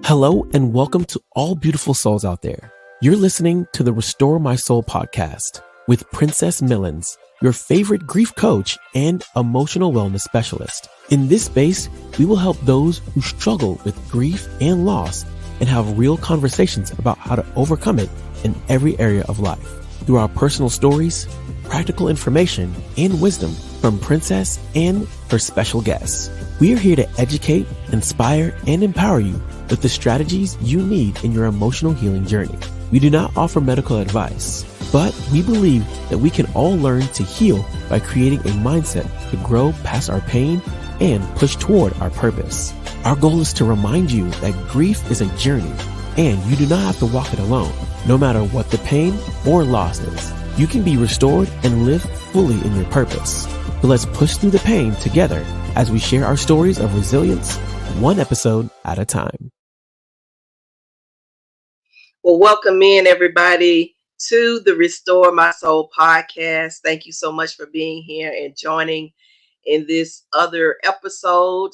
Hello and welcome to all beautiful souls out there. You're listening to the Restore My Soul podcast with Princess Millens, your favorite grief coach and emotional wellness specialist. In this space, we will help those who struggle with grief and loss and have real conversations about how to overcome it in every area of life. Through our personal stories, practical information, and wisdom from Princess and her special guests. We are here to educate, inspire, and empower you with the strategies you need in your emotional healing journey. We do not offer medical advice, but we believe that we can all learn to heal by creating a mindset to grow past our pain and push toward our purpose. Our goal is to remind you that grief is a journey and you do not have to walk it alone. No matter what the pain or loss is, you can be restored and live fully in your purpose. So let's push through the pain together as we share our stories of resilience, one episode at a time. Well, welcome in everybody to the Restore My Soul podcast. Thank you so much for being here and joining in this other episode.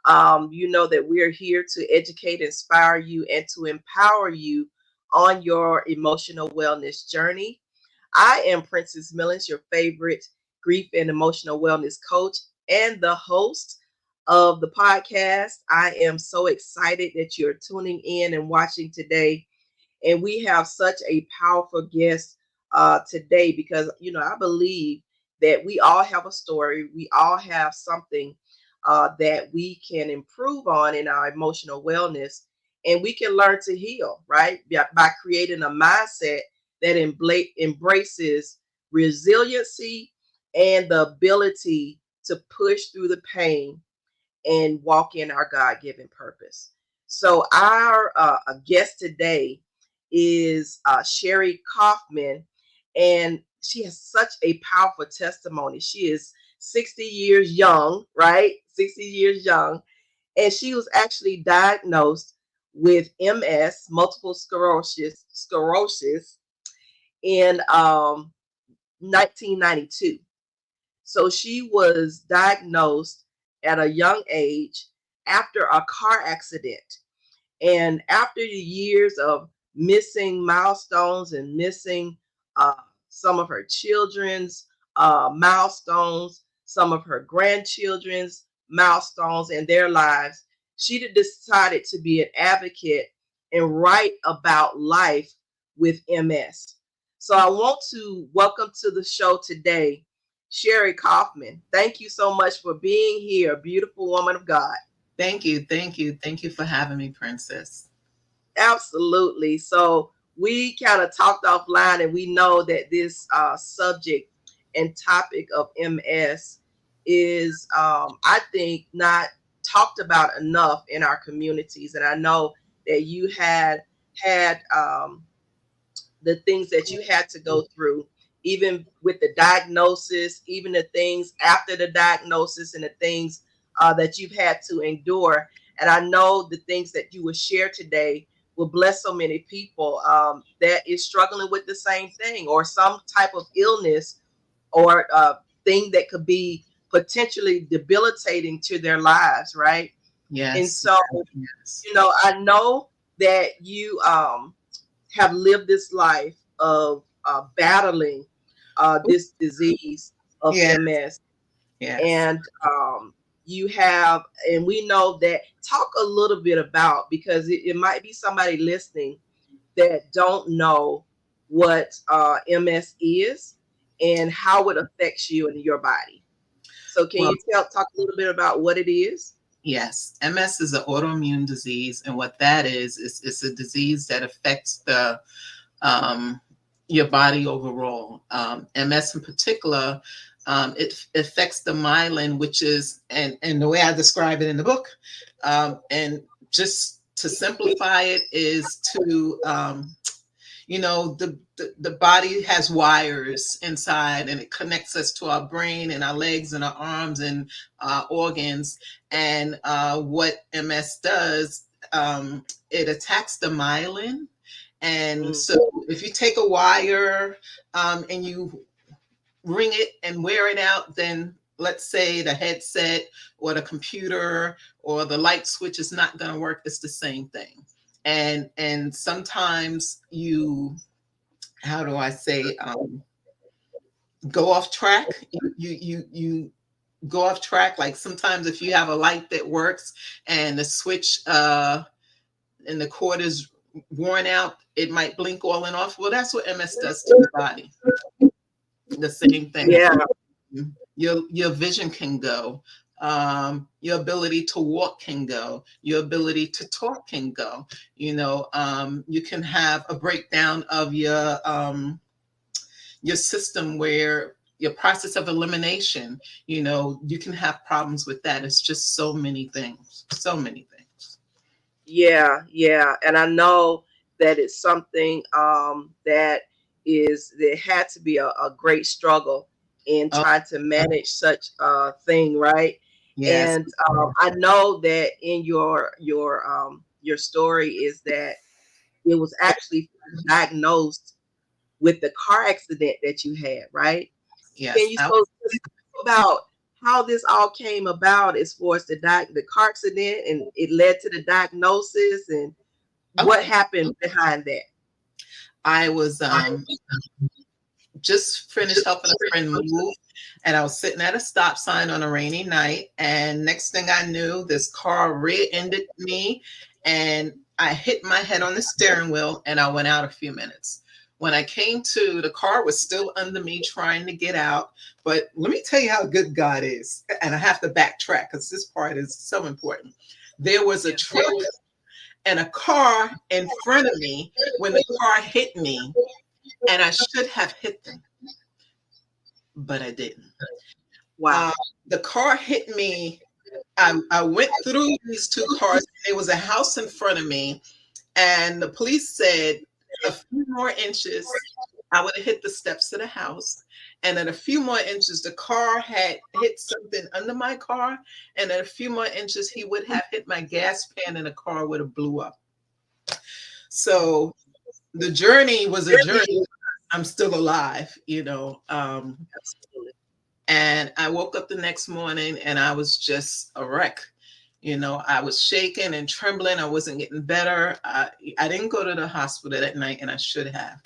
You know that we're here to educate, inspire you, and to empower you on your emotional wellness journey. I am Princess Millens, your favorite grief and emotional wellness coach and the host of the podcast. I am so excited that you're tuning in and watching today. And we have such a powerful guest today because, I believe that we all have a story. We all have something that we can improve on in our emotional wellness. And we can learn to heal, right? By creating a mindset that embraces resiliency and the ability to push through the pain and walk in our God-given purpose. So our guest today is Sherri Caughman, and she has such a powerful testimony. She is 60 years young, right? 60 years young, and she was actually diagnosed with MS, multiple sclerosis in 1992. So she was diagnosed at a young age after a car accident. And after the years of missing milestones and missing some of her children's milestones, some of her grandchildren's milestones in their lives, she decided to be an advocate and write about life with MS. So I want to welcome to the show today, Sherri Caughman. Thank you so much for being here, beautiful woman of God. Thank you. Thank you for having me, Princess. Absolutely. So we kind of talked offline, and we know that this subject and topic of MS is, I think, not talked about enough in our communities. And I know that you had the things that you had to go through, even with the diagnosis, even the things after the diagnosis, and the things that you've had to endure. And I know the things that you will share today will bless so many people that is struggling with the same thing, or some type of illness or thing that could be potentially debilitating to their lives, right? Yes. And so, yes. I know that you have lived this life of battling this disease of MS. Yes. And you have, and we know that, talk a little bit about, because it might be somebody listening that don't know what MS is and how it affects you and your body. So can you talk a little bit about what it is? Yes. MS is an autoimmune disease. And what that is it's a disease that affects the your body overall. MS in particular, it affects the myelin, which is, and the way I describe it in the book, and just to simplify it, is to, the body has wires inside, and it connects us to our brain and our legs and our arms and organs. And what MS does, it attacks the myelin. And so if you take a wire and you ring it and wear it out, then let's say the headset or the computer or the light switch is not going to work. It's the same thing. And sometimes you, how do I say, go off track. You go off track. Like sometimes if you have a light that works and the switch and the cord is worn out, it might blink on and off. Well, that's what MS does to the body. The same thing. Yeah. Your vision can go. Your ability to walk can go. Your ability to talk can go. You can have a breakdown of your system where your process of elimination, you can have problems with that. It's just so many things. Yeah, yeah. And I know that it's something that had to be a great struggle in Oh, trying to manage such a thing, right? yes. And I know that in your story is that it was actually diagnosed with the car accident that you had, right? Can Yes. you talk about how this all came about as far as the car accident and it led to the diagnosis and what Okay. happened behind that? I was just finished helping a friend move, and I was sitting at a stop sign on a rainy night, and next thing I knew, this car rear-ended me, and I hit my head on the steering wheel, and I went out a few minutes. When I came to, the car was still under me trying to get out. But let me tell you how good God is. And I have to backtrack because this part is so important. There was a truck and a car in front of me when the car hit me, and I should have hit them, but I didn't. Wow. The car hit me. I went through these two cars. There was a house in front of me, and the police said a few more inches, I would have hit the steps of the house. And at a few more inches, the car had hit something under my car. And at a few more inches, he would have hit my gas pan and the car would have blew up. So the journey was a journey. I'm still alive, Absolutely. And I woke up the next morning and I was just a wreck. I was shaking and trembling. I wasn't getting better. I didn't go to the hospital that night, and I should have.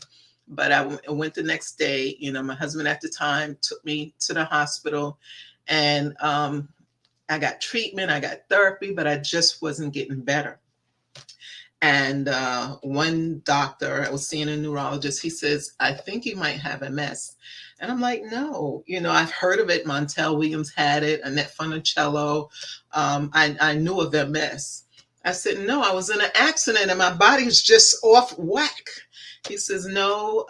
But I went the next day. My husband at the time took me to the hospital, and I got treatment. I got therapy, but I just wasn't getting better. And one doctor, I was seeing a neurologist, he says, I think you might have MS. And I'm like, no, I've heard of it. Montel Williams had it, Annette Funicello. I knew of MS. I said, no, I was in an accident and my body's just off whack. He says, no,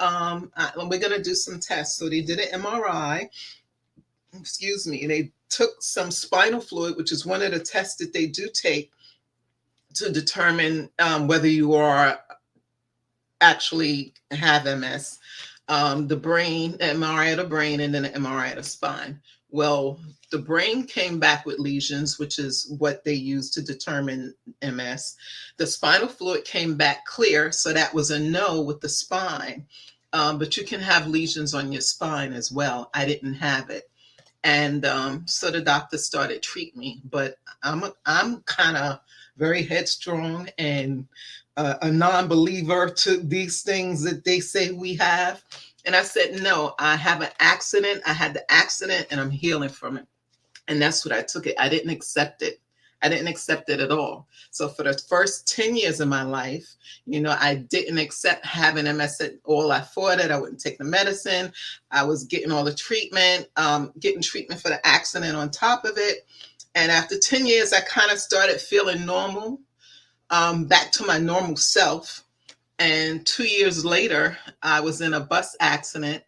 we're going to do some tests. So they did an MRI. Excuse me. They took some spinal fluid, which is one of the tests that they do take to determine whether you are actually have MS. The brain, MRI of the brain, and then an MRI of the spine. Well, the brain came back with lesions, which is what they use to determine MS. The spinal fluid came back clear, so that was a no with the spine. But you can have lesions on your spine as well. I didn't have it. And so the doctor started treating me, but I'm kind of very headstrong and a non-believer to these things that they say we have. And I said, no, I have an accident. I had the accident and I'm healing from it. And that's what I took it. I didn't accept it. I didn't accept it at all. So for the first 10 years of my life, I didn't accept having MS at all. I fought it. I wouldn't take the medicine. I was getting all the treatment, getting treatment for the accident on top of it. And after 10 years, I kind of started feeling normal, back to my normal self. And 2 years later, I was in a bus accident.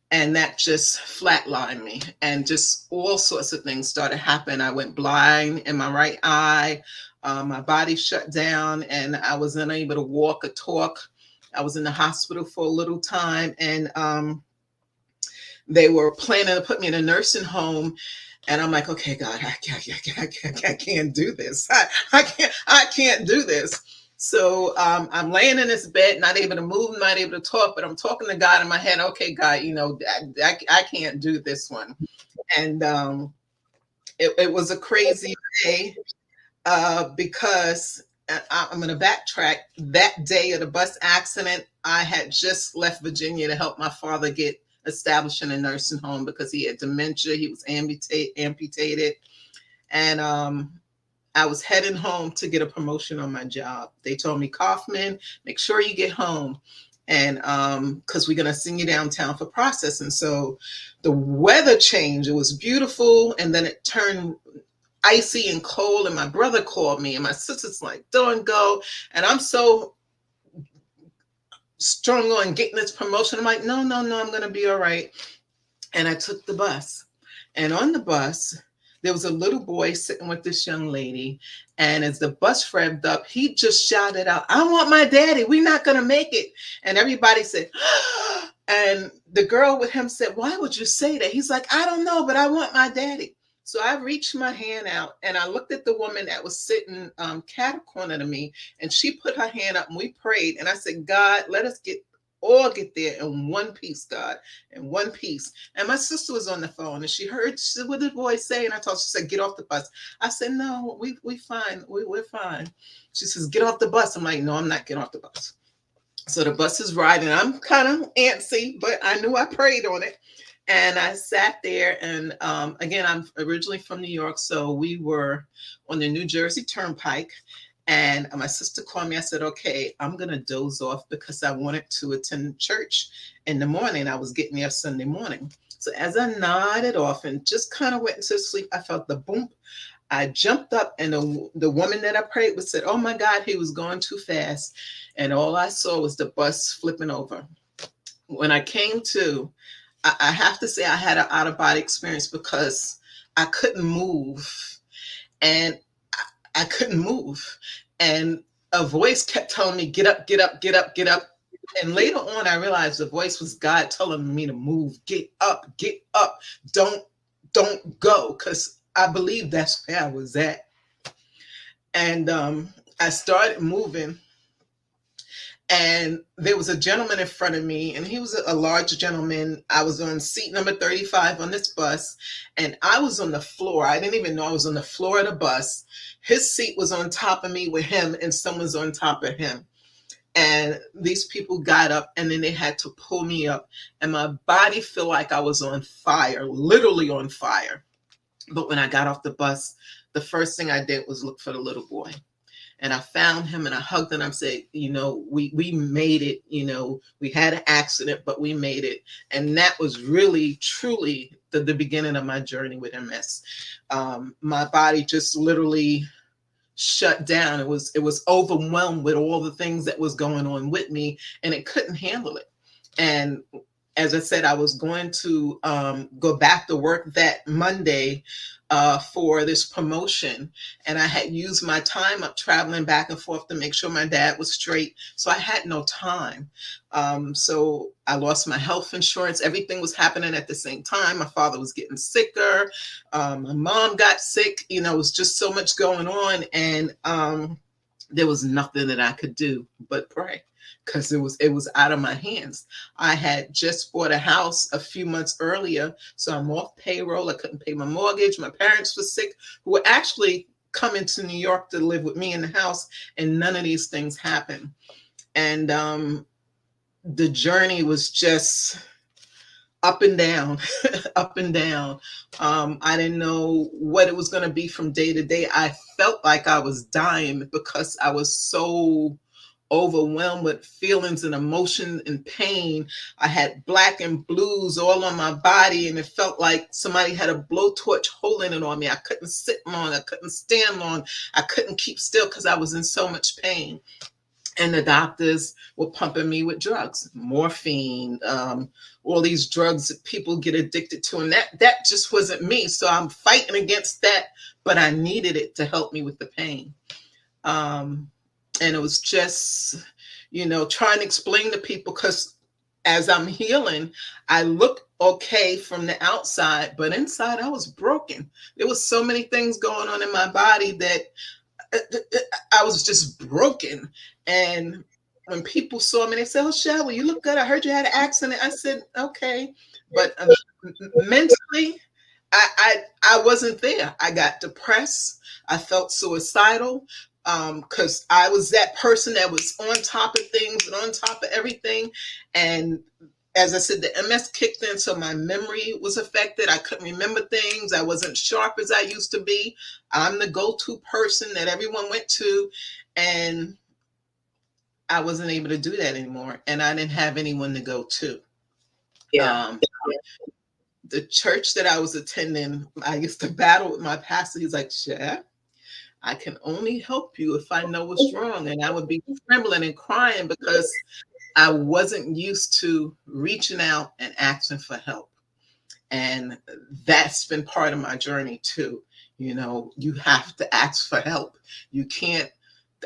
And that just flatlined me, and just all sorts of things started happening. I went blind in my right eye. My body shut down and I was unable to walk or talk. I was in the hospital for a little time, and they were planning to put me in a nursing home. And I'm like, okay, God, I can't do this. I can't do this. So I'm laying in this bed, not able to move, not able to talk, but I'm talking to God in my head. Okay, God, I can't do this one. And it was a crazy day because I'm going to backtrack. That day of the bus accident, I had just left Virginia to help my father get established in a nursing home because he had dementia. He was amputated. And I was heading home to get a promotion on my job. They told me, Caughman, make sure you get home. And because we're going to send you downtown for processing. So the weather changed. It was beautiful. And then it turned icy and cold. And my brother called me and my sister's like, don't go. And I'm so strong on getting this promotion. I'm like, no, I'm going to be all right. And I took the bus. And on the bus, there was a little boy sitting with this young lady. And as the bus revved up, he just shouted out, I want my daddy. We're not going to make it. And everybody said, and the girl with him said, why would you say that? He's like, I don't know, but I want my daddy. So I reached my hand out and I looked at the woman that was sitting cat corner to me, and she put her hand up and we prayed. And I said, God, let us all get there in one piece, God, in one piece. And my sister was on the phone and she said, what did the boy say? And I told her, she said, get off the bus. I said, no, we fine. We're fine. She says, get off the bus. I'm like, no, I'm not getting off the bus. So the bus is riding. I'm kind of antsy, but I knew I prayed on it. And I sat there and again, I'm originally from New York. So we were on the New Jersey Turnpike. And my sister called me. I said, okay, I'm going to doze off because I wanted to attend church in the morning. I was getting there Sunday morning. So as I nodded off and just kind of went into sleep, I felt the boom. I jumped up and the woman that I prayed with said, oh my God, he was going too fast. And all I saw was the bus flipping over. When I came to, I have to say I had an out-of-body experience because I couldn't move. And I couldn't move. And a voice kept telling me, get up, get up, get up, get up. And later on, I realized the voice was God telling me to move, get up, don't go. Because I believe that's where I was at. And I started moving. And there was a gentleman in front of me, and he was a large gentleman. I was on seat number 35 on this bus, and I was on the floor. I didn't even know I was on the floor of the bus. His seat was on top of me with him, and someone's on top of him. And these people got up, and then they had to pull me up, and my body felt like I was on fire, literally on fire. But when I got off the bus, the first thing I did was look for the little boy. And I found him and I hugged him. I said, we made it. We had an accident, but we made it. And that was really, truly the beginning of my journey with MS. My body just literally shut down. It was overwhelmed with all the things that was going on with me, and it couldn't handle it. And as I said, I was going to go back to work that Monday for this promotion. And I had used my time up traveling back and forth to make sure my dad was straight. So I had no time. So I lost my health insurance. Everything was happening at the same time. My father was getting sicker. My mom got sick. It was just so much going on. And there was nothing that I could do but pray, because it was out of my hands. I had just bought a house a few months earlier, so I'm off payroll. I couldn't pay my mortgage. My parents were sick, who were actually coming to New York to live with me in the house, and none of these things happened. And the journey was just up and down, up and down. I didn't know what it was going to be from day to day. I felt like I was dying because I was so overwhelmed with feelings and emotion and pain. I had black and blues all on my body, and it felt like somebody had a blowtorch holding it on me. I couldn't sit long. I couldn't stand long. I couldn't keep still because I was in so much pain. And the doctors were pumping me with drugs, morphine, all these drugs that people get addicted to. And that just wasn't me. So I'm fighting against that, but I needed it to help me with the pain. And it was just, trying to explain to people, because as I'm healing, I look okay from the outside, but inside I was broken. There was so many things going on in my body that I was just broken. And when people saw me, they said, oh, Sherri, you look good. I heard you had an accident. I said, okay. But mentally, I wasn't there. I got depressed. I felt suicidal. because I was that person that was on top of things and on top of everything. And as I said, the MS kicked in, so my memory was affected. I couldn't remember things. I wasn't sharp as I used to be. I'm the go-to person that everyone went to, and I wasn't able to do that anymore. And I didn't have anyone to go to. Yeah. The church that I was attending, I used to battle with my pastor. He's like, "Chef, I can only help you if I know what's wrong." And I would be trembling and crying because I wasn't used to reaching out and asking for help. And that's been part of my journey too. You know, you have to ask for help. You can't,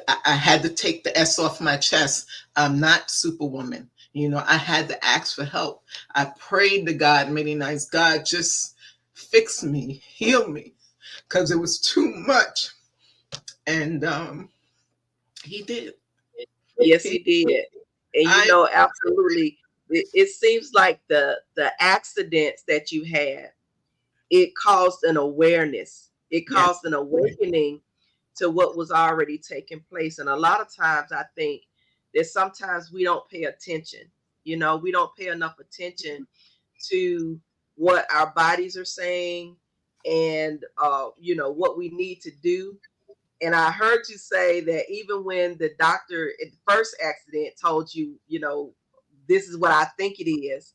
I had to take the S off my chest. I'm not Superwoman. You know, I had to ask for help. I prayed to God many nights, "God, just fix me, heal me," because it was too much. And he did. Yes, he did. And absolutely, it seems like the accidents that you had, it caused an awareness. It caused an awakening to what was already taking place. And a lot of times I think that sometimes we don't pay attention. We don't pay enough attention to what our bodies are saying and what we need to do. And I heard you say that even when the doctor at the first accident told you, this is what I think it is,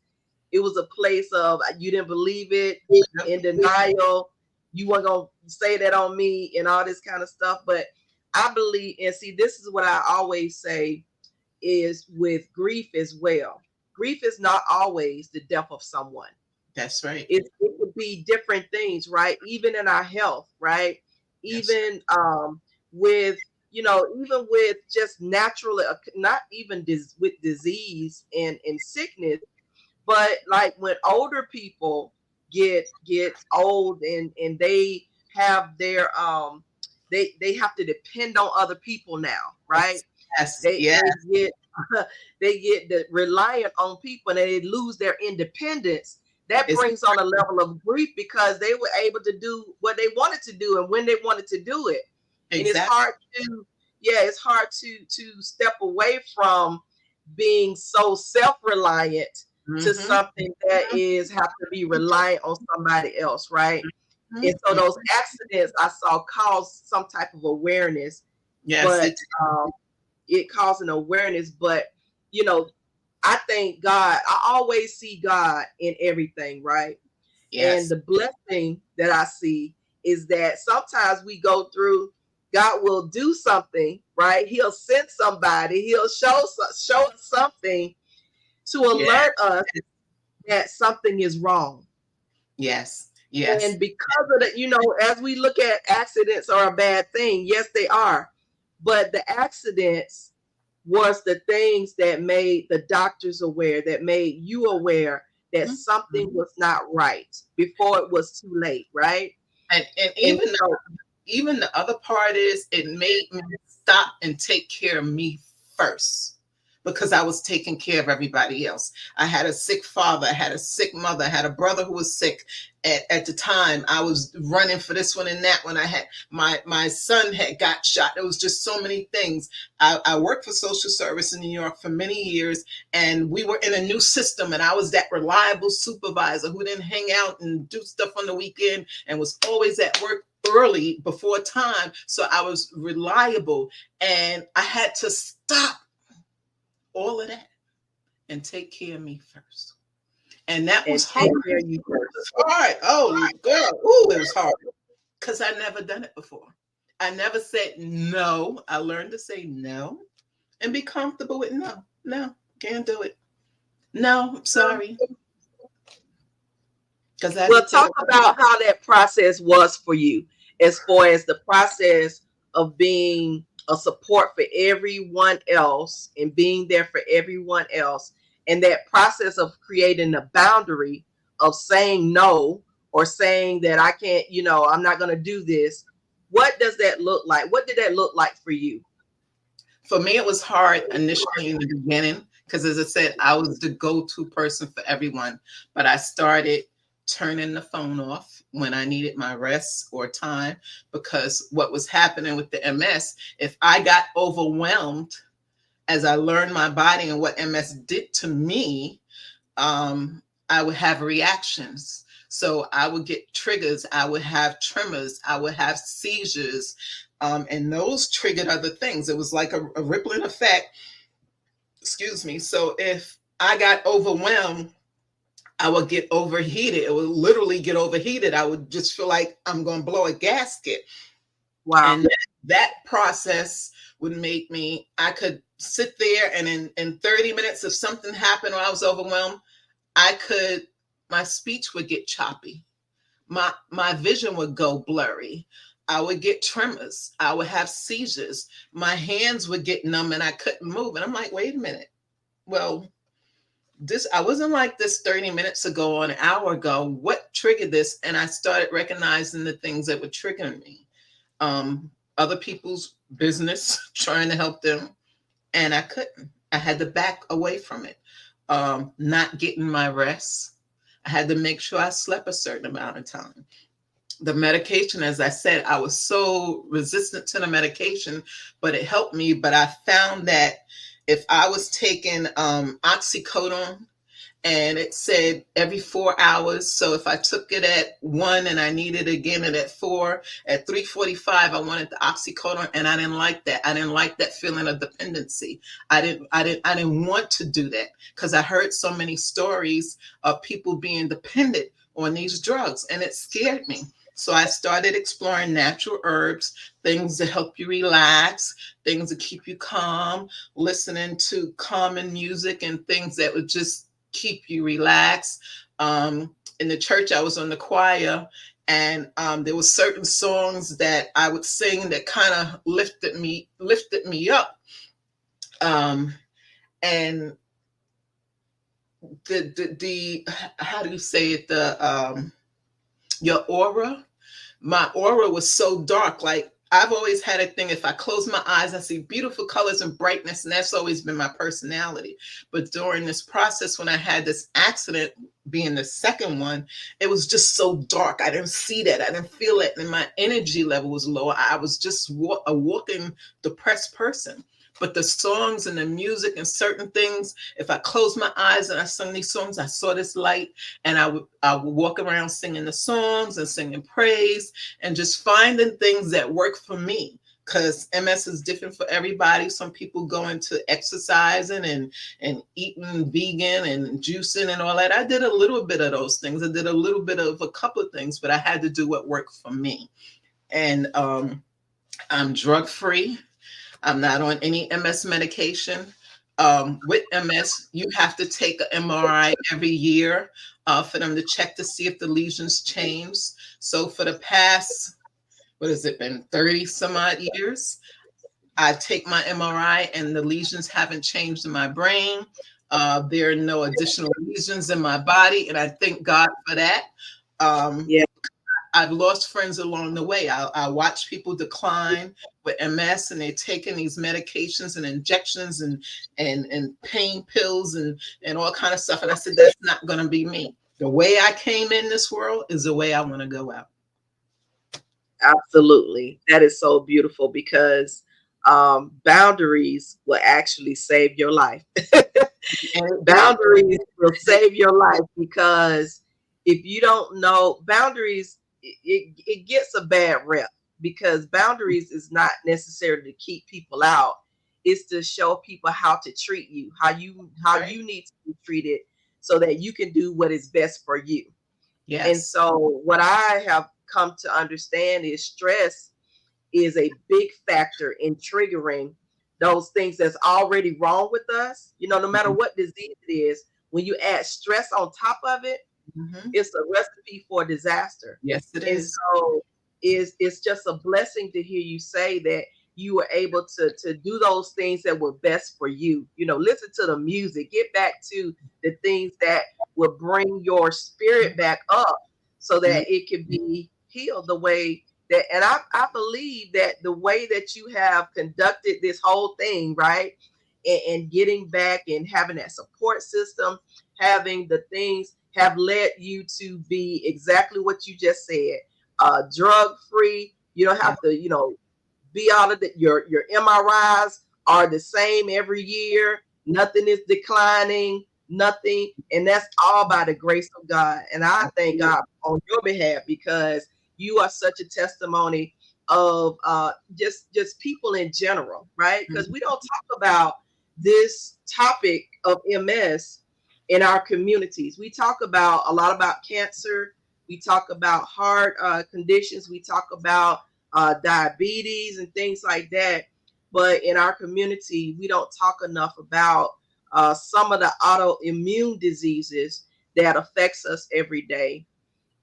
it was a place of you didn't believe it, in denial. You weren't going to say that on me and all this kind of stuff. But I believe, and see, this is what I always say is with grief as well. Grief is not always the death of someone. That's right. It could be different things, right? Even in our health, right? Yes. Even with, even with just natural, not even with disease and sickness, but like when older people get old and they have their they have to depend on other people now, right? Yes. They get reliant on people and they lose their independence. That brings on a level of grief because they were able to do what they wanted to do and when they wanted to do it. Exactly. And it's hard to step away from being so self-reliant to something that have to be reliant on somebody else, right? And so those accidents I saw caused some type of awareness. Yes, but it caused an awareness. But I thank God. I always see God in everything, right? Yes. And the blessing that I see is that sometimes we go through, God will do something, right? He'll send somebody, he'll show something to alert us that something is wrong. Yes. And because of that, as we look at accidents are a bad thing, yes, they are. But the accidents was the things that made the doctors aware, that made you aware that something was not right before it was too late, right? And even the other part is it made me stop and take care of me first because I was taking care of everybody else. I had a sick father, I had a sick mother, I had a brother who was sick at the time. I was running for this one and that one. I had my son had got shot. There was just so many things. I worked for social service in New York for many years, and we were in a new system, and I was that reliable supervisor who didn't hang out and do stuff on the weekend and was always at work early before time. So I was reliable, and I had to stop all of that and take care of me first. And that was hard. It was hard. Oh, girl. Ooh, it was hard. Because I never done it before. I never said no. I learned to say no and be comfortable with no. No, can't do it. No, I'm sorry. Well, talk about how that process was for you as far as the process of being a support for everyone else and being there for everyone else. And that process of creating a boundary of saying no or saying that I can't, I'm not going to do this. What does that look like? What did that look like for you? For me, it was hard initially in the beginning because, as I said, I was the go-to person for everyone. But I started turning the phone off when I needed my rest or time, because what was happening with the MS, if I got overwhelmed as I learned my body and what MS did to me, I would have reactions. So I would get triggers. I would have tremors. I would have seizures. And those triggered other things. It was like a rippling effect. Excuse me. So if I got overwhelmed, I would get overheated. It would literally get overheated. I would just feel like I'm going to blow a gasket. Wow. And that process would make me, I could sit there and in 30 minutes, if something happened or I was overwhelmed, my speech would get choppy. My vision would go blurry. I would get tremors. I would have seizures. My hands would get numb and I couldn't move. And I'm like, wait a minute. Well, I wasn't like this 30 minutes ago or an hour ago. What triggered this? And I started recognizing the things that were triggering me. Other people's business, trying to help them. And I couldn't. I had to back away from it. Not getting my rest. I had to make sure I slept a certain amount of time. The medication, as I said, I was so resistant to the medication, but it helped me. But I found that if I was taking oxycodone, and it said every 4 hours. So if I took it at 1 and I needed it again at 4, at 3:45, I wanted the oxycodone, and I didn't like that. I didn't like that feeling of dependency. I didn't want to do that because I heard so many stories of people being dependent on these drugs, and it scared me. So I started exploring natural herbs, things to help you relax, things to keep you calm, listening to calming music and things that would just keep you relaxed. In the church, I was on the choir, and there were certain songs that I would sing that kind of lifted me up. And the how do you say it? Your aura. My aura was so dark. Like, I've always had a thing, if I close my eyes, I see beautiful colors and brightness, and that's always been my personality. But during this process, when I had this accident, being the second one, it was just so dark. I didn't see that. I didn't feel it. And my energy level was low. I was just a walking depressed person. But the songs and the music and certain things, if I closed my eyes and I sung these songs, I saw this light, and I would walk around singing the songs and singing praise and just finding things that work for me. Because MS is different for everybody. Some people go into exercising and eating vegan and juicing and all that. I did a little bit of those things. I did a little bit of a couple of things, but I had to do what worked for me. And I'm drug-free. I'm not on any MS medication. With MS, you have to take an MRI every year for them to check to see if the lesions change. So for the past, what has it been, 30 some odd years, I take my MRI and the lesions haven't changed in my brain. There are no additional lesions in my body, and I thank God for that. Yeah. I've lost friends along the way. I watch people decline with MS, and they're taking these medications and injections and pain pills and all kind of stuff. And I said, that's not going to be me. The way I came in this world is the way I want to go out. Absolutely. That is so beautiful, because boundaries will actually save your life. Boundaries will save your life, because if you don't know boundaries, it gets a bad rep, because boundaries is not necessarily to keep people out. It's to show people how to treat you, how you need to be treated, so that you can do what is best for you. Yes. And so what I have come to understand is stress is a big factor in triggering those things that's already wrong with us. No matter what disease it is, when you add stress on top of it, it's a recipe for disaster. Yes, it and is. So it's just a blessing to hear you say that you were able to do those things that were best for you. Listen to the music, get back to the things that will bring your spirit back up, so that it can be healed the way that, and I believe that the way that you have conducted this whole thing, right? And getting back and having that support system, having the things, have led you to be exactly what you just said, drug free. You don't have to, be out of your MRIs are the same every year. Nothing is declining, nothing, and that's all by the grace of God. And I thank God on your behalf because you are such a testimony of just people in general, right? Because we don't talk about this topic of MS in our communities. We talk about a lot about cancer. We talk about heart conditions. We talk about diabetes and things like that. But in our community, we don't talk enough about some of the autoimmune diseases that affects us every day.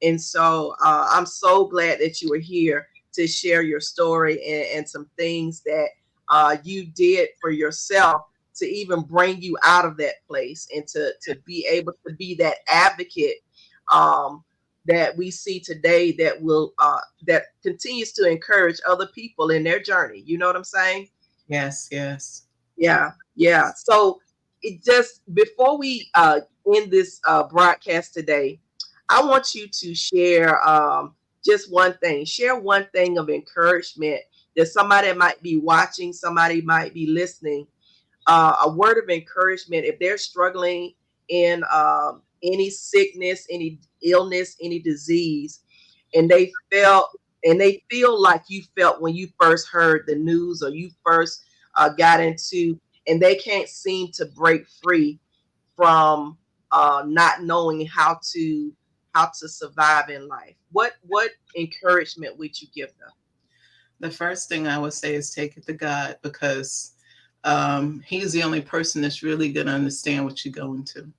And so I'm so glad that you were here to share your story and some things that you did for yourself to even bring you out of that place and to be able to be that advocate that we see today that will that continues to encourage other people in their journey. You know what I'm saying? Yes, yes. Yeah. So it just before we end this broadcast today, I want you to share just one thing. Share one thing of encouragement that somebody might be watching, somebody might be listening. A word of encouragement if they're struggling in any sickness, any illness, any disease, and they feel like you felt when you first heard the news or you first got into, and they can't seem to break free from not knowing how to survive in life. What encouragement would you give them? The first thing I would say is take it to God, because he's the only person that's really going to understand what you're going to.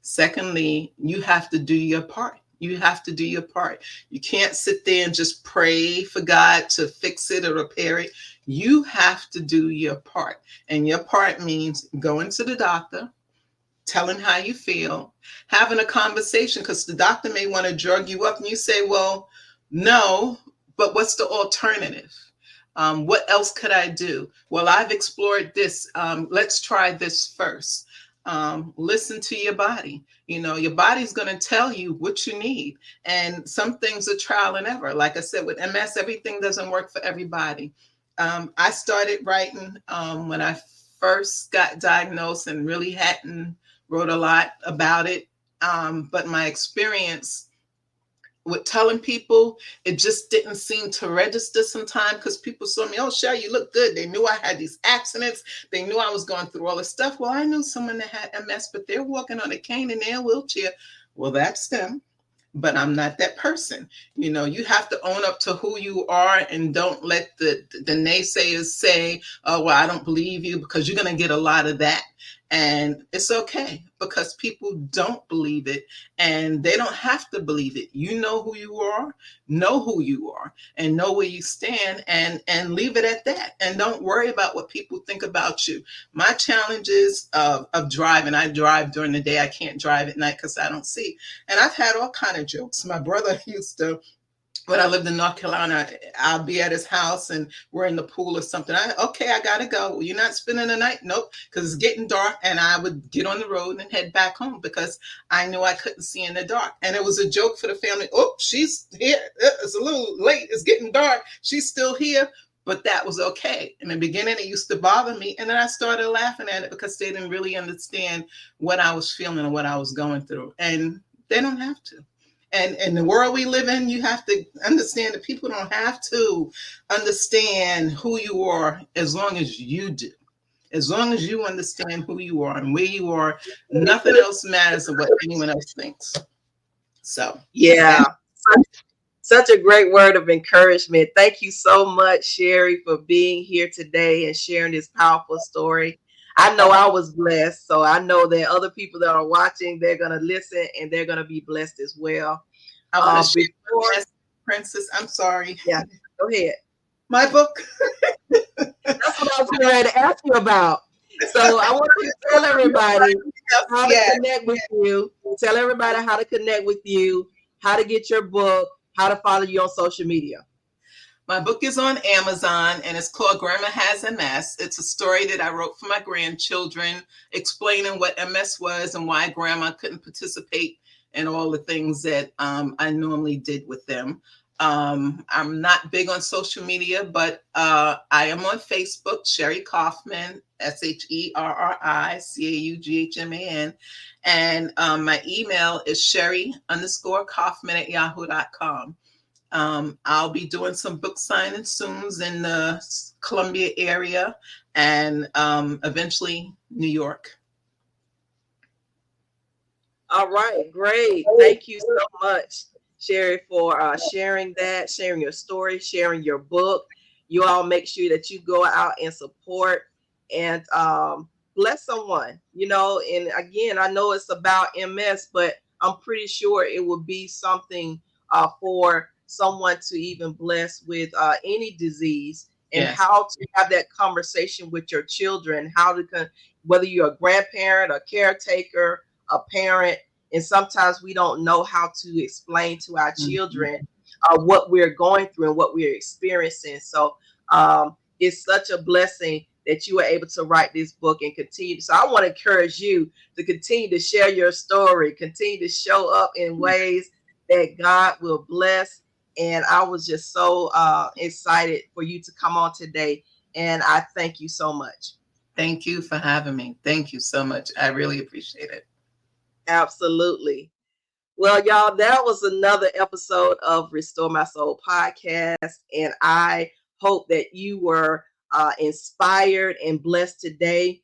Secondly, you have to do your part. You have to do your part. You can't sit there and just pray for God to fix it or repair it. You have to do your part. And your part means going to the doctor, telling how you feel, having a conversation, because the doctor may want to drug you up and you say, well, no, but what's the alternative? What else could I do? Well, I've explored this. Let's try this first. Listen to your body. Your body's going to tell you what you need. And some things are trial and error. Like I said, with MS, everything doesn't work for everybody. I started writing when I first got diagnosed and really hadn't wrote a lot about it. But my experience with telling people, it just didn't seem to register sometimes, because people saw me, oh, Sherri, you look good. They knew I had these accidents. They knew I was going through all this stuff. Well, I knew someone that had MS, but they're walking on a cane and they're in a wheelchair. Well, that's them. But I'm not that person. You have to own up to who you are, and don't let the naysayers say, oh, well, I don't believe you, because you're going to get a lot of that. And it's okay, because people don't believe it, and they don't have to believe it. You know who you are, and know where you stand, and leave it at that. And don't worry about what people think about you. My challenges of driving, I drive during the day. I can't drive at night because I don't see. And I've had all kind of jokes. My brother used to, when I lived in North Carolina, I'll be at his house and we're in the pool or something. I gotta go. Well, you're not spending the night? Nope, because it's getting dark. And I would get on the road and head back home because I knew I couldn't see in the dark. And it was a joke for the family. Oh, she's here. It's a little late. It's getting dark. She's still here. But that was okay. In the beginning, it used to bother me. And then I started laughing at it because they didn't really understand what I was feeling and what I was going through. And they don't have to. And in the world we live in, you have to understand that people don't have to understand who you are as long as you do. As long as you understand who you are and where you are, nothing else matters than what anyone else thinks. So, yeah. Such a great word of encouragement. Thank you so much, Sherri, for being here today and sharing this powerful story. I know I was blessed, so I know that other people that are watching, they're going to listen and they're going to be blessed as well. I want to share, Princess, I'm sorry. Yeah, go ahead. My book. That's what I was going to ask you about. So I want you to tell everybody how to connect with you. Tell everybody how to connect with you, how to get your book, how to follow you on social media. My book is on Amazon and it's called Grandma Has MS. It's a story that I wrote for my grandchildren, explaining what MS was and why Grandma couldn't participate and all the things that I normally did with them. I'm not big on social media, but I am on Facebook, Sherri Caughman, SherriCaughman. And my email is Sherri_Caughman@yahoo.com. I'll be doing some book signings soon in the Columbia area and eventually New York. All right, great. Thank you so much, Sherri, for sharing your story, sharing your book. You all make sure that you go out and support and bless someone, and again, I know it's about MS, but I'm pretty sure it will be something for someone to even bless with any disease, and Yes. how to have that conversation with your children, whether you're a grandparent, a caretaker, a parent, and sometimes we don't know how to explain to our children what we're going through and what we're experiencing. So it's such a blessing that you were able to write this book and continue. So I want to encourage you to continue to share your story, continue to show up in ways that God will bless. And I was just so excited for you to come on today. And I thank you so much. Thank you for having me. Thank you so much. I really appreciate it. Absolutely. Well, y'all, that was another episode of Restore My Soul podcast. And I hope that you were inspired and blessed today.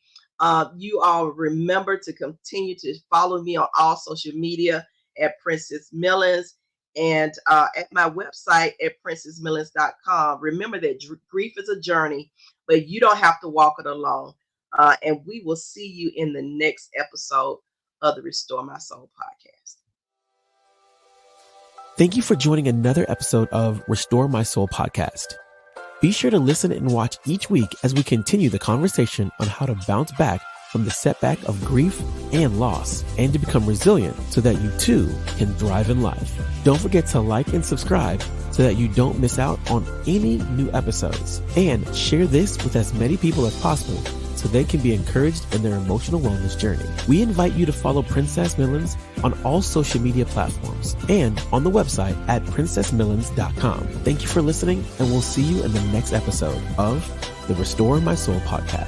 You all remember to continue to follow me on all social media at Princess Millens, and at my website at princessmillens.com. Remember that grief is a journey, but you don't have to walk it alone. And we will see you in the next episode of the Restore My Soul podcast. Thank you for joining another episode of Restore My Soul podcast. Be sure to listen and watch each week as we continue the conversation on how to bounce back from the setback of grief and loss, and to become resilient so that you too can thrive in life. Don't forget to like and subscribe so that you don't miss out on any new episodes. And share this with as many people as possible so they can be encouraged in their emotional wellness journey. We invite you to follow Princess Millens on all social media platforms and on the website at princessmillens.com. Thank you for listening, and we'll see you in the next episode of the Restore My Soul podcast.